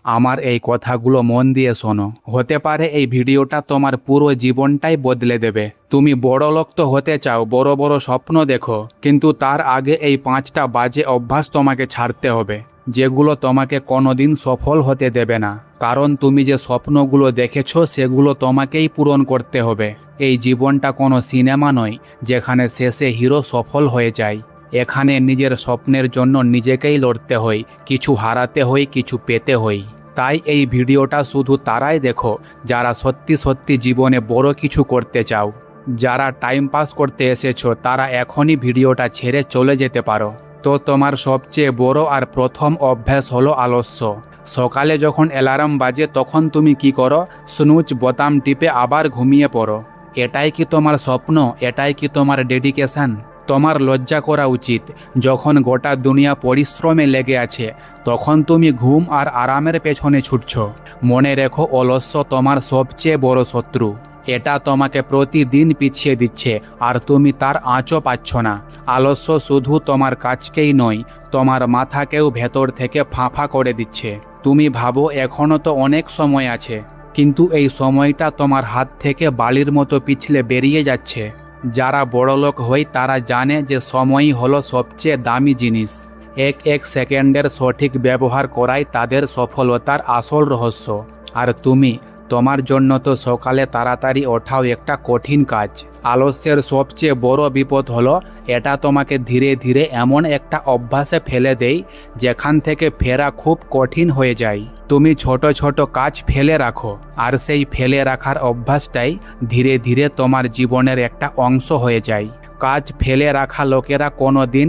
আমার এই কথাগুলো মন দিয়ে শোনো। হতে পারে এই ভিডিওটা তোমার পুরো জীবনটাই বদলে দেবে। তুমি বড়লোক তো হতে চাও, বড় বড় স্বপ্ন দেখো, কিন্তু তার আগে এই 5টা বাজে অভ্যাস তোমাকে ছাড়তে হবে, যেগুলো তোমাকে কোনোদিন সফল হতে দেবে না। কারণ তুমি যে স্বপ্নগুলো দেখেছো সেগুলো তোমাকেই পূরণ করতে হবে। এই জীবনটা কোনো সিনেমা নয় যেখানে শেষে হিরো সফল হয়ে যায়। এখানে নিজের স্বপ্নের জন্য নিজেকেই লড়তে হয়, কিছু হারাতে হয়, কিছু পেতে হয়। তাই এই ভিডিওটা শুধু তারাই দেখো যারা সত্যি সত্যি জীবনে বড় কিছু করতে চাও। যারা টাইম পাস করতে এসেছো তারা এখনই ভিডিওটা ছেড়ে চলে যেতে পারো। তো তোমার সবচেয়ে বড় আর প্রথম অভ্যাস হলো আলস্য। সকালে যখন অ্যালার্ম বাজে তখন তুমি কি করো? স্নুজ বোতাম টিপে আবার ঘুমিয়ে পড়ো। এটাই কি তোমার স্বপ্ন? এটাই কি তোমার ডেডিকেশন? তোমার লজ্জা করা উচিত। যখন গোটা দুনিয়া পরিশ্রমে লেগে আছে তখন তুমি ঘুম আর আরামের পেছনে ছুটছ। মনে রেখো, অলস্য তোমার সবচেয়ে বড় শত্রু। এটা তোমাকে প্রতিদিন পিছিয়ে দিচ্ছে আর তুমি তার আঁচও পাচ্ছ না। আলস্য শুধু তোমার কাজকেই নয়, তোমার মাথাকেও ভেতর থেকে ফাঁফা করে দিচ্ছে। তুমি ভাবো এখনও তো অনেক সময় আছে, কিন্তু এই সময়টা তোমার হাত থেকে বালির মতো পিছলে বেরিয়ে যাচ্ছে। যারা বড়লোক হয় তারা জানে যে সময়ই হলো সবচেয়ে দামি জিনিস। এক এক সেকেন্ডের সঠিক ব্যবহার করাই তাদের সফলতার আসল রহস্য। আর তোমার জন্য তো সকালে তাড়াতাড়ি ওঠাও একটা কঠিন কাজ। আলস্যের সবচেয়ে বড় বিপদ হলো এটা তোমাকে ধীরে ধীরে এমন একটা অভ্যাসে ফেলে দেয় যেখান থেকে ফেরা খুব কঠিন হয়ে যায়। তুমি ছোট ছোট কাজ ফেলে রাখো, আর সেই ফেলে রাখার অভ্যাসটাই ধীরে ধীরে তোমার জীবনের একটা অংশ হয়ে যায়। কাজ ফেলে রাখা লোকেরা কোনো দিন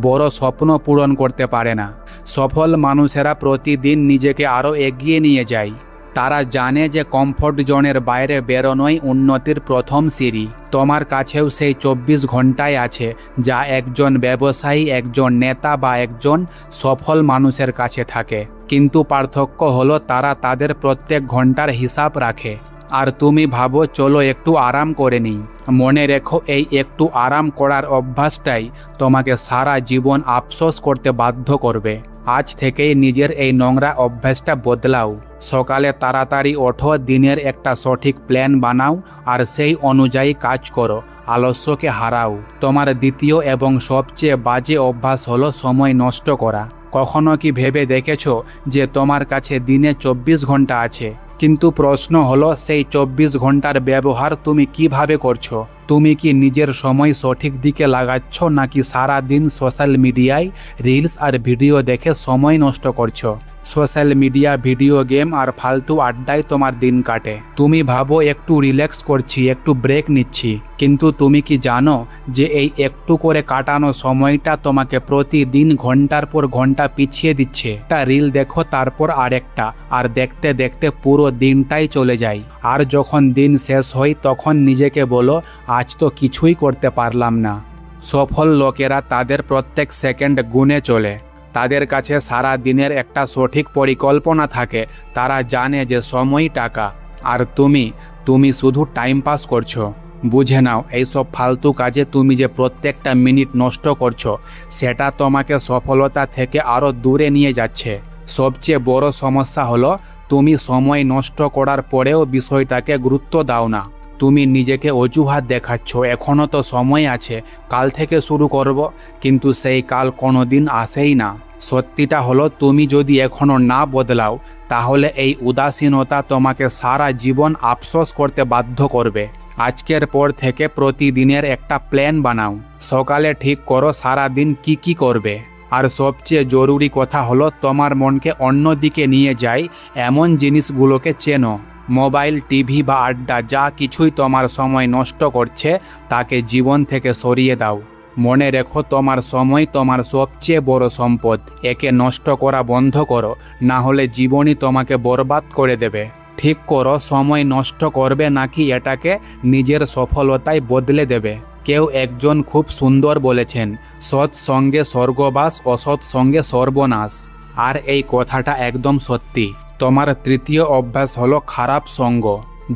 বড় স্বপ্ন পূরণ করতে পারে না। সফল মানুষেরা প্রতিদিন নিজেকে আরও এগিয়ে নিয়ে যায়। তারা জানে যে কমফোর্ট জোনের বাইরে বেরোনোই উন্নতির প্রথম সিঁড়ি। তোমার কাছেও সেই 24 ঘন্টাই আছে যা একজন ব্যবসায়ী, একজন নেতা বা একজন সফল মানুষের কাছে থাকে। কিন্তু পার্থক্য হলো তারা তাদের প্রত্যেক ঘন্টার হিসাব রাখে। আর তুমি ভাবো চলো একটু আরাম করে নিই। মনে রেখো, এই একটু আরাম করার অভ্যাসটাই তোমাকে সারা জীবন আফসোস করতে বাধ্য করবে। আজ থেকেই নিজের এই নোংরা অভ্যাসটা বদলাও। সকালে তাড়াতাড়ি ওঠো, দিনের একটা সঠিক প্ল্যান বানাও আর সেই অনুযায়ী কাজ করো। আলস্যকে হারাও। তোমার দ্বিতীয় এবং সবচেয়ে বাজে অভ্যাস হলো সময় নষ্ট করা। কখনো কি ভেবে দেখেছো যে তোমার কাছে দিনে 24 ঘন্টা আছে, কিন্তু প্রশ্ন হলো সেই 24 ঘন্টার ব্যবহার তুমি কিভাবে করছো? তুমি কি নিজের সময় সঠিক দিকে লাগাচ্ছ, নাকি সারা দিন সোশ্যাল মিডিয়ায় রিলস আর ভিডিও দেখে সময় নষ্ট করছো? সোশ্যাল মিডিয়া, ভিডিও গেম আর ফালতু আড্ডায় তোমার দিন কাটে। তুমি ভাবো একটু রিল্যাক্স করছি, একটু ব্রেক নিচ্ছি, কিন্তু তুমি কি জানো যে এই একটু করে কাটানো সময়টা তোমাকে প্রতিদিন ঘন্টার পর ঘন্টা পিছিয়ে দিচ্ছে? একটা রিল দেখো, তারপর আরেকটা, আর দেখতে দেখতে পুরো দিনটাই চলে যায়। আর যখন দিন শেষ হয় তখন নিজেকে বলো, আজ তো কিছুই করতে পারলাম না। সফল লোকেরা তাদের প্রত্যেক সেকেন্ড গুনে চলে। তাদের কাছে সারা দিনের একটা সঠিক পরিকল্পনা থাকে। তারা জানে যে সময় টাকা, আর তুমি শুধু টাইম পাস করছো। বুঝে নাও, এইসব ফালতু কাজে তুমি যে প্রত্যেকটা মিনিট নষ্ট করছো সেটা তোমাকে সফলতা থেকে আরও দূরে নিয়ে যাচ্ছে। সবচেয়ে বড় সমস্যা হলো তুমি সময় নষ্ট করার পরেও বিষয়টাকে গুরুত্ব দাও না। তুমি নিজেকে অজুহাত দেখাচ্ছ, এখনও তো সময় আছে, কাল থেকে শুরু করব, কিন্তু সেই কাল কোনোদিন আসেই না। সত্যিটা হলো তুমি যদি এখনও না বদলাও তাহলে এই উদাসীনতা তোমাকে সারা জীবন আফসোস করতে বাধ্য করবে। আজকের পর থেকে প্রতিদিনের একটা প্ল্যান বানাও। সকালে ঠিক করো সারা দিন কি করবে। আর সবচেয়ে জরুরি কথা হলো তোমার মনকে অন্যদিকে নিয়ে যায় এমন জিনিসগুলোকে চেনো। মোবাইল, টিভি বা আড্ডা যা কিছুই তোমার সময় নষ্ট করছে তাকে জীবন থেকে সরিয়ে দাও। মনে রেখো, তোমার সময় তোমার সবচেয়ে বড় সম্পদ। একে নষ্ট করা বন্ধ করো, না হলে জীবনই তোমাকে বরবাদ করে দেবে। ঠিক করো, সময় নষ্ট করবে নাকি এটাকে নিজের সফলতায় বদলে দেবে। কেউ একজন খুব সুন্দর বলেছেন, সৎ সঙ্গে স্বর্গবাস, অসৎ সঙ্গে সর্বনাশ। আর এই কথাটা একদম সত্যি। তোমার তৃতীয় অভ্যাস হলো খারাপ সঙ্গ।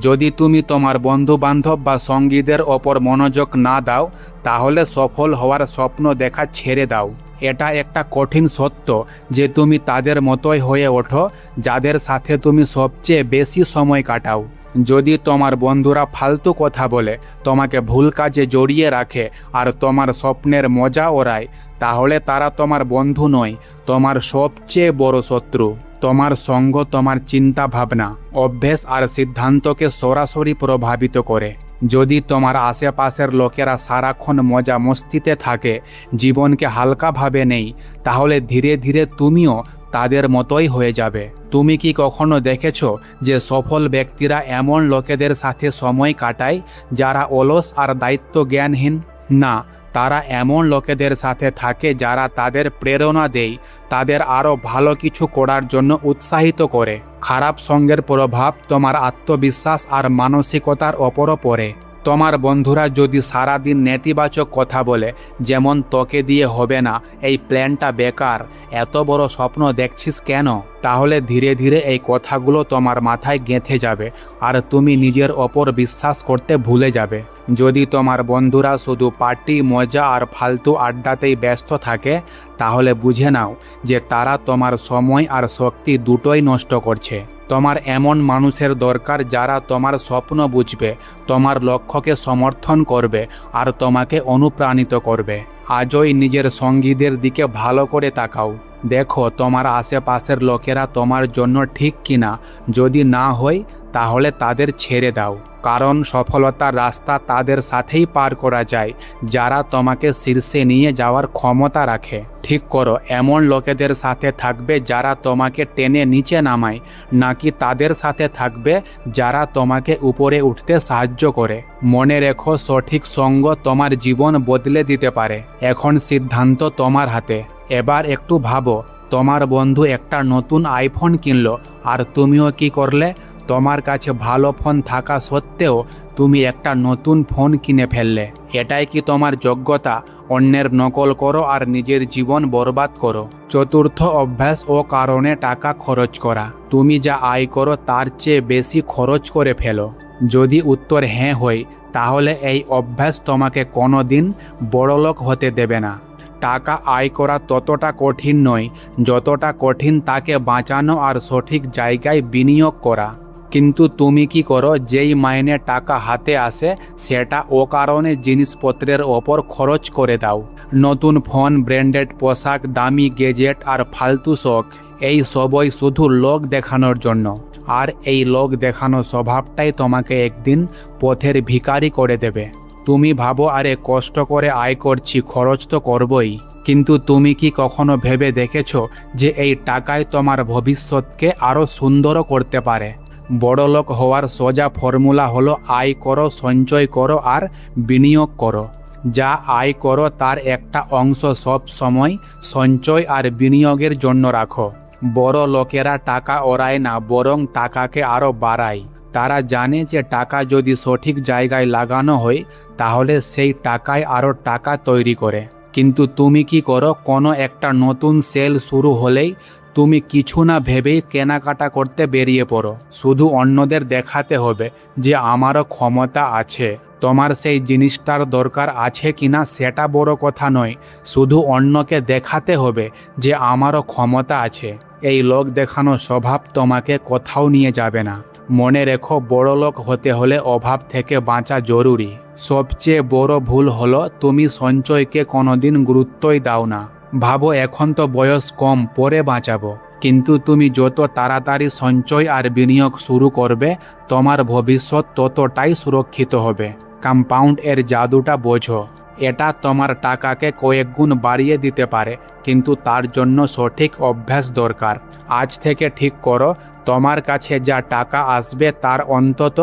যদি তুমি তোমার বন্ধু বান্ধব বা সঙ্গীদের ওপর মনোযোগ না দাও তাহলে সফল হওয়ার স্বপ্ন দেখা ছেড়ে দাও। এটা একটা কঠিন সত্য যে তুমি তাদের মতোই হয়ে ওঠো যাদের সাথে তুমি সবচেয়ে বেশি সময় কাটাও। যদি তোমার বন্ধুরা ফালতু কথা বলে, তোমাকে ভুল কাজে জড়িয়ে রাখে আর তোমার স্বপ্নের মজা ওড়ায়, তাহলে তারা তোমার বন্ধু নয়, তোমার সবচেয়ে বড় শত্রু। তোমার সঙ্গ তোমার চিন্তা ভাবনা, অভ্যেস আর সিদ্ধান্তকে সরাসরি প্রভাবিত করে। যদি তোমার আশেপাশের লোকেরা সারাক্ষণ মজা মস্তিতে থাকে, জীবনকে হালকাভাবে নেই, তাহলে ধীরে ধীরে তুমিও তাদের মতোই হয়ে যাবে। তুমি কি কখনো দেখেছো যে সফল ব্যক্তিরা এমন লোকেদের সাথে সময় কাটায় যারা অলস আর দায়িত্ব জ্ঞানহীন? না, তারা এমন লোকেদের সাথে থাকে যারা তাদের প্রেরণা দেয়, তাদের আরও ভালো কিছু করার জন্য উৎসাহিত করে। খারাপ সঙ্গের প্রভাব তোমার আত্মবিশ্বাস আর মানসিকতার ওপরও পড়ে। তোমার বন্ধুরা যদি সারাদিন নেতিবাচক কথা বলে, যেমন তোকে দিয়ে হবে না, এই প্ল্যানটা বেকার, এত বড় স্বপ্ন দেখছিস কেন, তাহলে ধীরে ধীরে এই কথাগুলো তোমার মাথায় গেঁথে যাবে আর তুমি নিজের ওপর বিশ্বাস করতে ভুলে যাবে। যদি তোমার বন্ধুরা শুধু পার্টি, মজা আর ফালতু আড্ডাতেই ব্যস্ত থাকে, তাহলে বুঝে নাও যে তারা তোমার সময় আর শক্তি দুটোই নষ্ট করছে। তোমার এমন মানুষের দরকার যারা তোমার স্বপ্ন বুঝবে, তোমার লক্ষ্যকে সমর্থন করবে আর তোমাকে অনুপ্রাণিত করবে। আজই নিজের সঙ্গীদের দিকে ভালো করে তাকাও। দেখো তোমার আশেপাশের লোকেরা তোমার জন্য ঠিক কিনা। যদি না হয় তাহলে তাদের ছেড়ে দাও, কারণ সফলতার রাস্তা তাদের সাথেই পার করা যায় যারা তোমাকে শীর্ষে নিয়ে যাওয়ার ক্ষমতা রাখে। ঠিক করো, এমন লোকেদের সাথে থাকবে যারা তোমাকে টেনে নিচে নামায়, নাকি তাদের সাথে থাকবে যারা তোমাকে উপরে উঠতে সাহায্য করে। মনে রেখো, সঠিক সঙ্গ তোমার জীবন বদলে দিতে পারে। এখন সিদ্ধান্ত তোমার হাতে। এবার একটু ভাবো, তোমার বন্ধু একটা নতুন আইফোন কিনলো আর তুমিও কি করলে? তোমার কাছে ভালো ফোন থাকা সত্ত্বেও তুমি একটা নতুন ফোন কিনে ফেললে। এটাই কি তোমার যোগ্যতা? অন্যের নকল করো আর নিজের জীবন বরবাদ করো। চতুর্থ অভ্যাস, ও কারণে টাকা খরচ করা। তুমি যা আয় করো তার চেয়ে বেশি খরচ করে ফেলো। যদি উত্তর হ্যাঁ হয়, তাহলে এই অভ্যাস তোমাকে কোনোদিন বড়লোক হতে দেবে না। টাকা আয় করা ততটা কঠিন নয় যতটা কঠিন তাকে বাঁচানো আর সঠিক জায়গায় বিনিয়োগ করা। কিন্তু তুমি কি করো? যেই মাইনে টাকা হাতে আসে সেটা ও কারণে জিনিসপত্রের ওপর খরচ করে দাও। নতুন ফোন, ব্র্যান্ডেড পোশাক, দামি গেজেট আর ফালতু শখ, এই সবই শুধু লোক দেখানোর জন্য। আর এই লোক দেখানো স্বভাবটাই তোমাকে একদিন পথের ভিখারি করে দেবে। তুমি ভাবো, আরে কষ্ট করে আয় করছি, খরচ তো করবই। কিন্তু তুমি কি কখনো ভেবে দেখেছো যে এই টাকায় তোমার ভবিষ্যৎকে আরও সুন্দরও করতে পারে? বড়লোক হওয়ার সোজা ফর্মুলা হলো আয় করো, সঞ্চয় করো আর বিনিয়োগ করো। যা আয় করো তার একটা অংশ সব সময় সঞ্চয় আর বিনিয়োগের জন্য রাখো। বড় লোকেরা টাকা ওড়ায় না, বরং টাকাকে আরও বাড়ায়। তারা জানে যে টাকা যদি সঠিক জায়গায় লাগানো হয় তাহলে সেই টাকায় আরও টাকা তৈরি করে। কিন্তু তুমি কি করো? কোনো একটা নতুন সেল শুরু হলেই তুমি কিছু না ভেবেই কেনাকাটা করতে বেরিয়ে পড়ো। শুধু অন্যদের দেখাতে হবে যে আমারও ক্ষমতা আছে। তোমার সেই জিনিসটার দরকার আছে কিনা সেটা বড় কথা নয়, শুধু অন্যকে দেখাতে হবে যে আমারও ক্ষমতা আছে। এই লোক দেখানো স্বভাব তোমাকে কোথাও নিয়ে যাবে না। মনে রেখো, বড়লোক হতে হলে অভাব থেকে বাঁচা জরুরি। সবচেয়ে বড় ভুল হলো তুমি সঞ্চয়কে কোনোদিন গুরুত্বই দাও না। ভাবো, এখন তো বয়স কম, পরে বাঁচাবো। কিন্তু তুমি যত তাড়াতাড়ি সঞ্চয় আর বিনিয়োগ শুরু করবে, তোমার ভবিষ্যৎ ততটাই সুরক্ষিত হবে। কম্পাউন্ড এর জাদুটা বোঝো। এটা তোমার টাকাকে কয়েক গুণ বাড়িয়ে দিতে পারে, কিন্তু তার জন্য সঠিক অভ্যাস দরকার। আজ থেকে ঠিক করো, তোমার কাছে যা টাকা আসবে তার অন্তত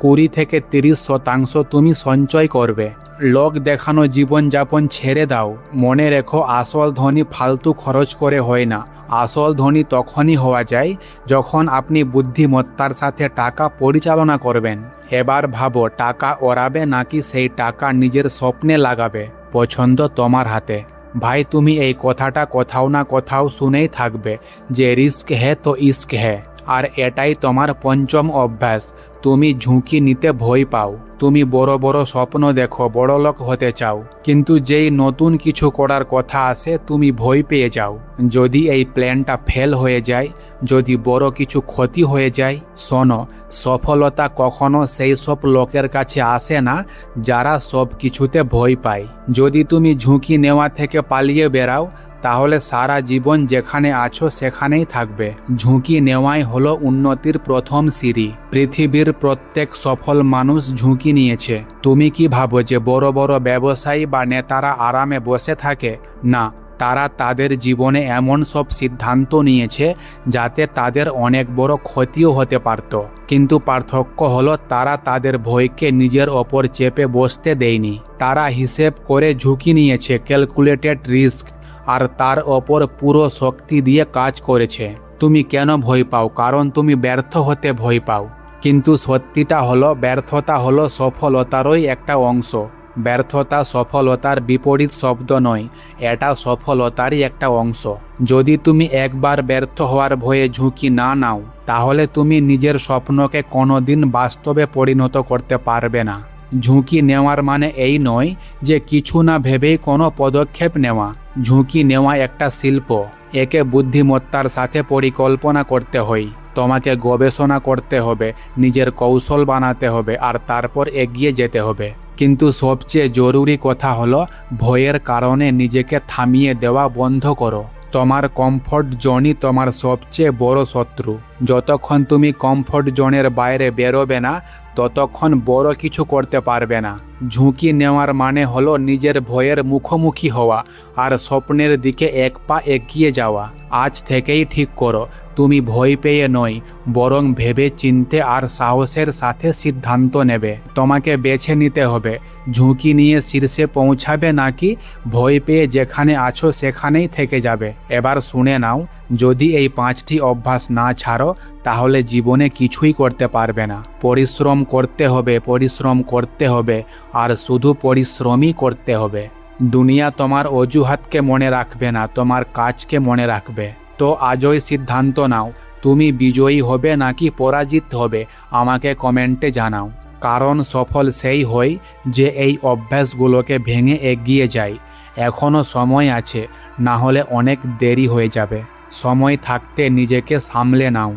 20 থেকে 30% তুমি সঞ্চয় করবে। লোক দেখানো জীবনযাপন ছেড়ে দাও। মনে রেখো, আসল ধনী ফালতু খরচ করে হয় না। আসল ধনী তখনই হওয়া যায় যখন আপনি বুদ্ধিমত্তার সাথে টাকা পরিচালনা করবেন। এবার ভাবো, টাকা ওড়াবে নাকি সেই টাকা নিজের স্বপ্নে লাগাবে? পছন্দ তোমার হাতে। ভাই, তুমি এই কথাটা কোথাও না কোথাও শুনেই থাকবে যে রিস্ক হ্যাঁ তো ইস্ক হ্যাঁ। আর এটাই তোমার পঞ্চম অভ্যাস। তুমি ঝুঁকি নিতে ভয় পাও, তুমি বড় বড় স্বপ্ন দেখো, বড়লোক হতে চাও, কিন্তু যেই নতুন কিছু করার কথা আসে তুমি ভয় পেয়ে যাও। যদি এই প্ল্যানটা ফেল হয়ে যায়, যদি বড় কিছু ক্ষতি হয়ে যায়, শোনো, সফলতা কখনো সেই সব লোকের কাছে আসে না যারা সব কিছুতে ভয় পায়। যদি তুমি ঝুঁকি নেওয়া থেকে পালিয়ে বেরাও, তাহলে সারা জীবন যেখানে আছো সেখানেই থাকবে। ঝুঁকি নেওয়াই হলো উন্নতির প্রথম সিঁড়ি। পৃথিবীর প্রত্যেক সফল মানুষ ঝুঁকি নিয়েছে। তুমি কি ভাবো যে বড় বড় ব্যবসায়ী বা নেতারা আরামে বসে থাকে? না, তারা তাদের জীবনে এমন সব সিদ্ধান্ত নিয়েছে যাতে তাদের অনেক বড় ক্ষতিও হতে পারত। কিন্তু পার্থক্য হলো তারা তাদের ভয়কে নিজের ওপর চেপে বসতে দেয়নি। তারা হিসেব করে ঝুঁকি নিয়েছে, ক্যালকুলেটেড রিস্ক, আর তার ওপর পুরো শক্তি দিয়ে কাজ করেছে। তুমি কেন ভয় পাও? কারণ তুমি ব্যর্থ হতে ভয় পাও। কিন্তু সত্যিটা হলো, ব্যর্থতা হলো সফলতারই একটা অংশ। ব্যর্থতা সফলতার বিপরীত শব্দ নয়, এটা সফলতারই একটা অংশ। যদি তুমি একবার ব্যর্থ হওয়ার ভয়ে ঝুঁকি না নাও, তাহলে তুমি নিজের স্বপ্নকে কোনোদিন বাস্তবে পরিণত করতে পারবে না। ঝুঁকি নেওয়ার মানে এই নয় যে কিছু না ভেবেই কোনো পদক্ষেপ নেওয়া। ঝুঁকি নেওয়া একটা শিল্প। একে বুদ্ধিমত্তার সাথে পরিকল্পনা করতে হয়। তোমাকে গবেষণা করতে হবে, নিজের কৌশল বানাতে হবে, আর তারপর এগিয়ে যেতে হবে। কিন্তু সবচেয়ে জরুরি কথা হলো, ভয়ের কারণে নিজেকে থামিয়ে দেওয়া বন্ধ করো। তোমার কমফর্ট জোনই তোমার সবচেয়ে বড় শত্রু। যতক্ষণ তুমি কমফর্ট জোনের বাইরে বেরোবে না, ততক্ষণ বড় কিছু করতে পারবে না। ঝুঁকি নেওয়ার মানে হলো নিজের ভয়ের মুখোমুখি হওয়া আর স্বপ্নের দিকে এক পা এগিয়ে যাওয়া। আজ থেকেই ঠিক করো, তুমি ভয় পেয়ে নয়, বরং ভেবে চিনতে আর সাহসের সাথে সিদ্ধান্ত নেবে। তোমাকে বেছে নিতে হবে, ঝুঁকি নিয়ে শীর্ষে পৌঁছাবে নাকি ভয় পেয়ে যেখানে আছো সেখানেই থেকে যাবে। এবার শুনে নাও, যদি এই 5টি অভ্যাস না ছাড়ো, তাহলে জীবনে কিছুই করতে পারবে না। পরিশ্রম করতে হবে, পরিশ্রম করতে হবে, আর শুধু পরিশ্রমই করতে হবে। দুনিয়া তোমার অজুহাতকে মনে রাখবে না, তোমার কাজকে মনে রাখবে। তো আজই সিদ্ধান্ত নাও, তুমি বিজয়ী হবে নাকি পরাজিত হবে। আমাকে কমেন্টে জানাও। কারণ সফল সেই হয় যে এই অভ্যাসগুলোকে ভেঙে এগিয়ে যায়। এখনও সময় আছে, না হলে অনেক দেরি হয়ে যাবে। সময় থাকতে নিজেকে সামলে নাও।